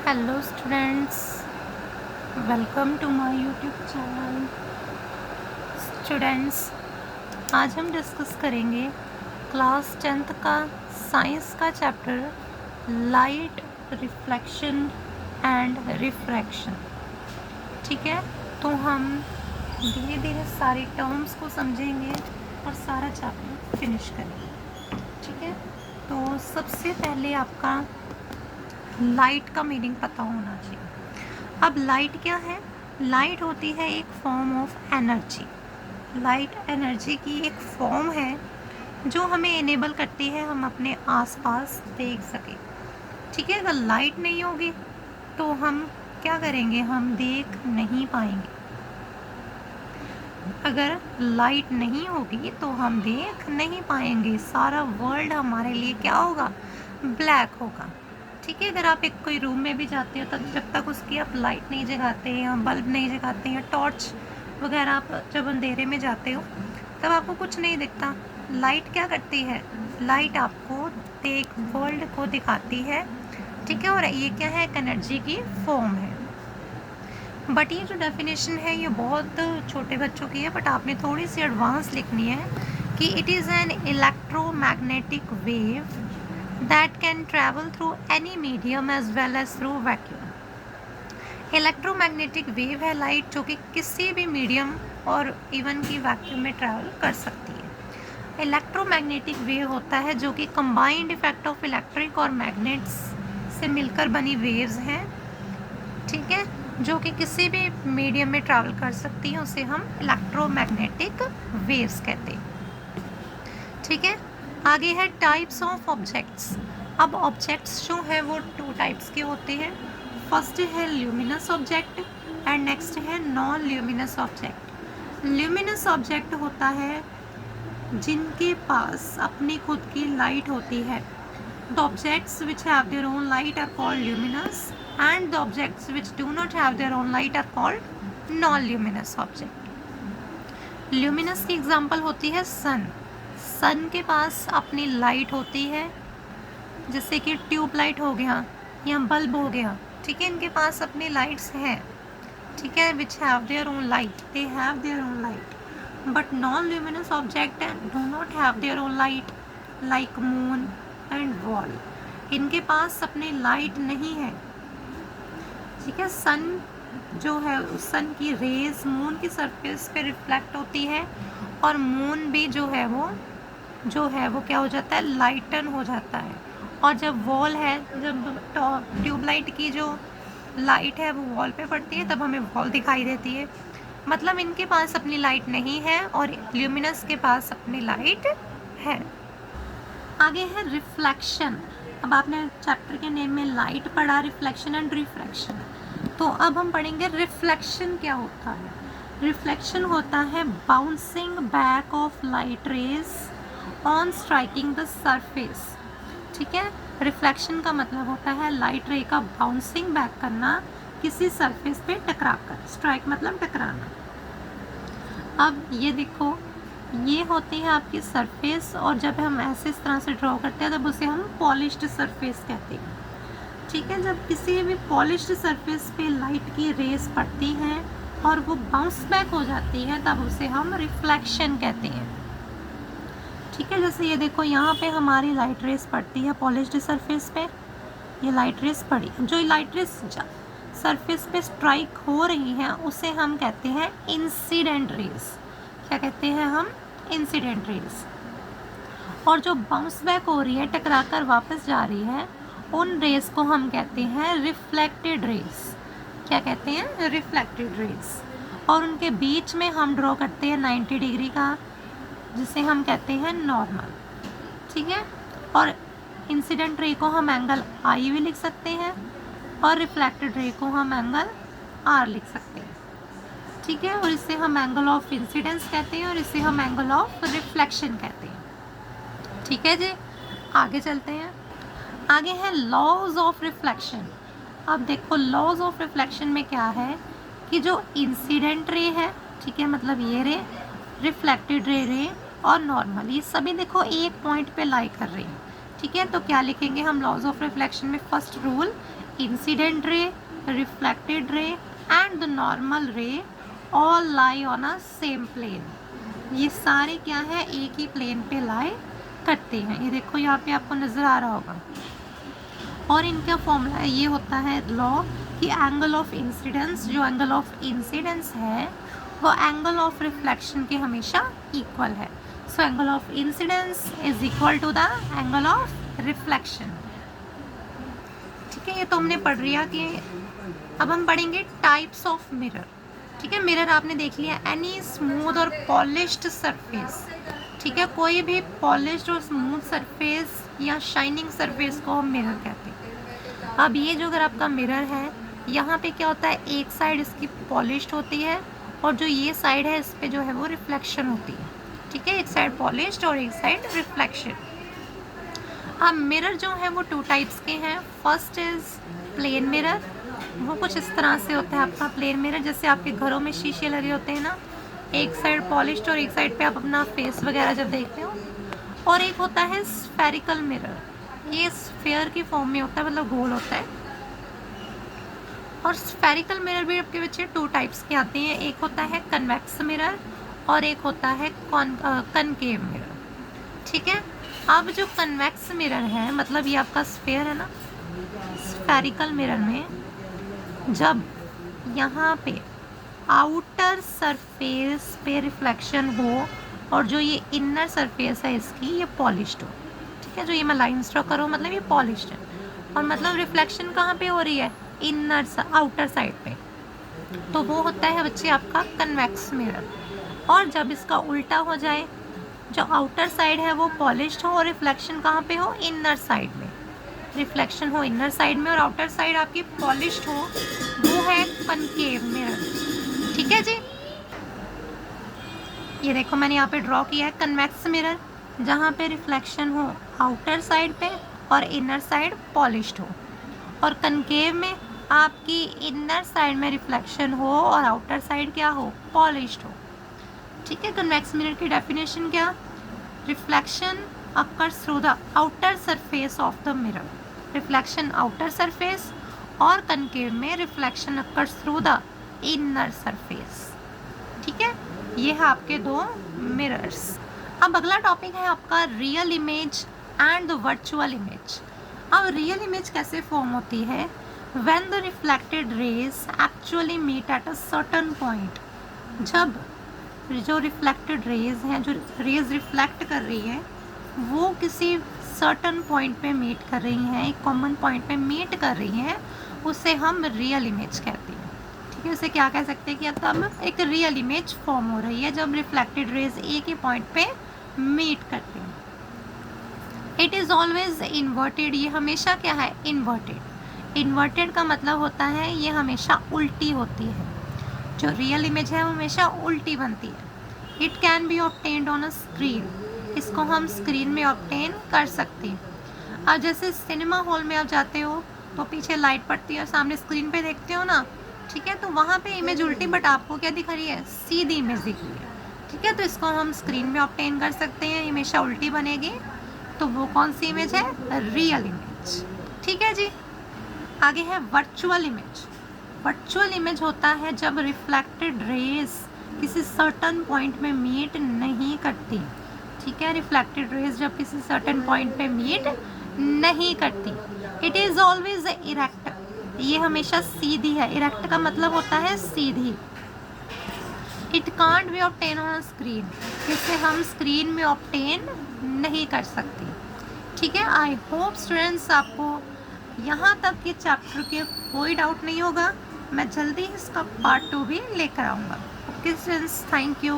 Hello students, welcome to my YouTube channel. Students, आज हम discuss करेंगे क्लास 10th का साइंस का chapter light, reflection and refraction. ठीक है, तो हम धीरे धीरे सारे टर्म्स को समझेंगे और सारा चैप्टर फिनिश करेंगे। ठीक है, तो सबसे पहले आपका लाइट का मीनिंग पता होना चाहिए। अब लाइट क्या है? लाइट होती है एक form of energy. Light energy की एक फॉर्म है जो हमें इनेबल करती है हम अपने आसपास देख सकें। ठीक है, अगर लाइट नहीं होगी तो हम क्या करेंगे? हम देख नहीं पाएंगे। अगर लाइट नहीं होगी तो हम देख नहीं पाएंगे। सारा वर्ल्ड हमारे लिए क्या होगा? ब्लैक होगा। ठीक है, अगर आप एक कोई रूम में भी जाते हो तो जब तक उसकी आप लाइट नहीं जगाते या बल्ब नहीं जगाते या टॉर्च वगैरह आप जब अंधेरे में जाते हो तब आपको कुछ नहीं दिखता। लाइट क्या करती है? लाइट आपको वर्ल्ड को दिखाती है। ठीक है, और ये क्या है? एक एनर्जी की फॉर्म है। बट ये जो डेफिनेशन है ये बहुत छोटे बच्चों की है, बट आपने थोड़ी सी एडवांस लिखनी है कि it is an electromagnetic wave that can travel through any medium as well as through vacuum. Electromagnetic wave है लाइट, जो कि किसी भी मीडियम और इवन की वैक्यूम में ट्रैवल कर सकती है। इलेक्ट्रोमैग्नेटिक वेव होता है जो कि कंबाइंड इफेक्ट ऑफ इलेक्ट्रिक और मैग्नेट्स से मिलकर बनी वेव्स हैं। ठीक है, जो कि किसी भी मीडियम में ट्रैवल कर सकती हैं, उसे हम इलेक्ट्रोमैग्नेटिक वेव्स कहते हैं। ठीक है, आगे है टाइप्स ऑफ ऑब्जेक्ट्स। अब ऑब्जेक्ट्स जो है वो टू टाइप्स के होते हैं। फर्स्ट है ल्यूमिनस ऑब्जेक्ट एंड नेक्स्ट है non luminous object. Luminous object होता है जिनके पास अपनी खुद की लाइट होती है। The objects which have their own light are called luminous and the objects which do not have their own light are called non-luminous object. Luminous की example होती है सन। सन के पास अपनी लाइट होती है, जैसे कि ट्यूबलाइट हो गया या बल्ब हो गया। ठीक है, इनके पास अपनी लाइट्स हैं। ठीक है, which have their own light, they have their own light. But non-luminous object do not have their own light, like moon and wall. इनके पास अपनी लाइट नहीं है। ठीक है, सन जो है, सन की रेज मून की सरफेस पे रिफ्लेक्ट होती है और मून भी जो है वो क्या हो जाता है? लाइटन हो जाता है। और जब वॉल है, जब ट्यूबलाइट की जो लाइट है वो वॉल पे पड़ती है तब हमें वॉल दिखाई देती है। मतलब इनके पास अपनी लाइट नहीं है और ल्यूमिनस के पास अपनी लाइट है। आगे है रिफ्लेक्शन। अब आपने चैप्टर के नेम में लाइट पढ़ा, रिफ्लेक्शन एंड रिफ्रैक्शन। तो अब हम पढ़ेंगे रिफ्लेक्शन क्या होता है। रिफ्लेक्शन होता है bouncing back of light rays on striking the surface. ठीक है, रिफ्लेक्शन का मतलब होता है लाइट रे का बाउंसिंग बैक करना किसी सरफेस पे टकरा कर। स्ट्राइक मतलब टकराना। अब ये देखो, ये होती है आपकी सरफेस और जब हम ऐसे इस तरह से ड्रॉ करते हैं तब उसे हम पॉलिश्ड सरफेस कहते हैं। ठीक है, जब किसी भी पॉलिश्ड सरफेस पे लाइट की रेस पड़ती हैं और वो बाउंस बैक हो जाती है तब उसे हम रिफ्लेक्शन कहते हैं। ठीक है, जैसे ये देखो, यहाँ पे हमारी लाइट रेस पड़ती है पॉलिश्ड सरफेस पे, ये लाइट रेस पड़ी। जो लाइट रेस सरफेस पे स्ट्राइक हो रही हैं उसे हम कहते हैं इंसिडेंट रेस। क्या कहते हैं हम? Incident rays. और जो बाउंस बैक हो रही है, टकरा कर वापस जा रही है, उन रेस को हम कहते हैं रिफ्लेक्टेड रेस। क्या कहते हैं? Reflected rays. और उनके बीच में हम ड्रॉ करते हैं 90 डिग्री का, जिसे हम कहते हैं नॉर्मल। ठीक है, और इंसिडेंट रे को हम एंगल आई भी लिख सकते हैं और रिफ्लेक्टेड रे को हम एंगल आर लिख सकते हैं। ठीक है, और इसे हम एंगल ऑफ इंसिडेंस कहते हैं और इसे हम एंगल ऑफ रिफ्लेक्शन कहते हैं। ठीक है जी, आगे चलते हैं। आगे है लॉज ऑफ रिफ्लेक्शन। अब देखो, लॉज ऑफ रिफ्लेक्शन में क्या है कि जो इंसिडेंट रे है, ठीक है, मतलब ये रे, रिफ्लेक्टेड रे और नॉर्मल, ये सभी देखो एक पॉइंट पे लाई कर रही है। ठीक है, तो क्या लिखेंगे हम लॉज ऑफ रिफ्लेक्शन में? First rule, incident ray, reflected ray and the normal ray all lie on a same plane. ये सारे क्या है, एक ही प्लेन पे लाई करते हैं। ये देखो यहाँ पे आपको नज़र आ रहा होगा। और इनका फॉर्मूला ये होता है लॉ कि एंगल ऑफ इंसिडेंस, जो एंगल ऑफ इंसिडेंस है वो एंगल ऑफ रिफ्लेक्शन के हमेशा इक्वल है। So angle of incidence is equal to the angle of reflection. ठीक है, ये तो हमने पढ़ लिया कि अब हम पढ़ेंगे टाइप्स ऑफ मिरर। ठीक है, मिरर आपने देख लिया, एनी स्मूथ और पॉलिश्ड सरफेस। ठीक है, कोई भी पॉलिश्ड और स्मूथ सरफेस या शाइनिंग सरफेस को हम मिरर कहते हैं। अब ये जो अगर आपका मिरर है, यहाँ पे क्या होता है, एक साइड इसकी पॉलिश्ड होती है और जो ये साइड है इस पे जो है वो रिफ्लेक्शन होती है। ठीक है, एक साइड पॉलिश्ड और एक साइड रिफ्लेक्शन। अब मिरर जो है वो टू टाइप्स के हैं। फर्स्ट इज प्लेन मिरर, वो कुछ इस तरह से होता है आपका प्लेन मिरर, जैसे आपके घरों में शीशे लगे होते हैं ना, एक साइड पॉलिश्ड और एक साइड पे आप अपना फेस वगैरह जब देखते हो। और एक होता है स्फेरिकल मिरर, ये स्फेयर की फॉर्म में होता है, मतलब गोल होता है। और स्फेरिकल मिरर भी आपके बच्चे टू टाइप्स के आते हैं, एक होता है कन्वेक्स मिरर और एक होता है कनकेव मिरर। ठीक है, अब जो कन्वेक्स मिरर है, मतलब ये आपका स्फेयर है ना, स्फेरिकल मिरर में जब यहाँ पे आउटर सरफेस पे रिफ्लेक्शन हो और जो ये इनर सरफेस है इसकी ये पॉलिश्ड हो। ठीक है, जो ये मैं लाइन स्ट्रो करूँ मतलब ये पॉलिश्ड है, और मतलब रिफ्लेक्शन कहाँ पे हो रही है, इनर आउटर साइड पे, तो वो होता है बच्चे आपका कन्वेक्स मिरर। और जब इसका उल्टा हो जाए, जो आउटर साइड है वो पॉलिश्ड हो और रिफ्लेक्शन कहाँ पे हो, इनर साइड में, रिफ्लेक्शन हो इनर साइड में और आउटर साइड आपकी पॉलिश्ड हो, वो है कनकेव मिरर। ठीक है जी, ये देखो मैंने यहाँ पे ड्रॉ किया है कन्वेक्स मिरर, जहाँ पे रिफ्लेक्शन हो आउटर साइड पे और इनर साइड पॉलिश्ड हो। और कनकेव में आपकी इनर साइड में रिफ्लेक्शन हो और आउटर साइड क्या हो, पॉलिश्ड हो। ठीक है, कन्वेक्स मिरर की डेफिनेशन क्या, reflection occurs through the outer surface of the mirror, reflection outer surface, और कनकेव में reflection occurs through the inner surface. ठीक है, ये है आपके दो मिरर्स। अब अगला टॉपिक है आपका real image and the virtual image. अब रियल इमेज कैसे फॉर्म होती है, when the reflected rays actually meet at a certain point. जब जो रिफ्लेक्टेड रेज हैं, जो रेज रिफ्लेक्ट कर रही है, वो किसी सर्टेन पॉइंट पे मीट कर रही हैं, एक कॉमन पॉइंट पे मीट कर रही हैं, उसे हम रियल इमेज कहते हैं। ठीक है, उसे क्या कह सकते हैं कि तब एक रियल इमेज फॉर्म हो रही है जब रिफ्लेक्टेड रेज एक ही पॉइंट पे मीट करते हैं। इट इज़ ऑलवेज इन्वर्टेड, ये हमेशा क्या है, इन्वर्टेड। इन्वर्टेड का मतलब होता है ये हमेशा उल्टी होती है, जो रियल इमेज है वो हमेशा उल्टी बनती है। It can be obtained on a screen, इसको हम स्क्रीन में ऑब्टेन कर सकते हैं। अब जैसे सिनेमा हॉल में आप जाते हो तो पीछे लाइट पड़ती है और सामने स्क्रीन पे देखते हो ना, ठीक है, तो वहाँ पे इमेज उल्टी, बट आपको क्या दिख रही है, सीधी इमेज दिख रही है। ठीक है, तो इसको हम स्क्रीन में ऑब्टेन कर सकते हैं, हमेशा उल्टी बनेगी, तो वो कौन सी इमेज है, रियल इमेज। ठीक है जी, आगे है वर्चुअल इमेज। वर्चुअल इमेज होता है जब रिफ्लेक्टेड रेज किसी सर्टन पॉइंट में मीट नहीं करती। ठीक है, रिफ्लेक्टेड रेज जब किसी सर्टन पॉइंट पे मीट नहीं करती। इट इज़ ऑलवेज इरेक्ट, ये हमेशा सीधी है, इरेक्ट का मतलब होता है सीधी। It can't be obtain on screen, इसे हम स्क्रीन में ऑब्टेन नहीं कर सकते। ठीक है, आई होप स्टूडेंट्स आपको यहाँ तक के चैप्टर के कोई डाउट नहीं होगा। मैं जल्दी इसका पार्ट 2 भी लेकर आऊँगा। Okay students, thank you.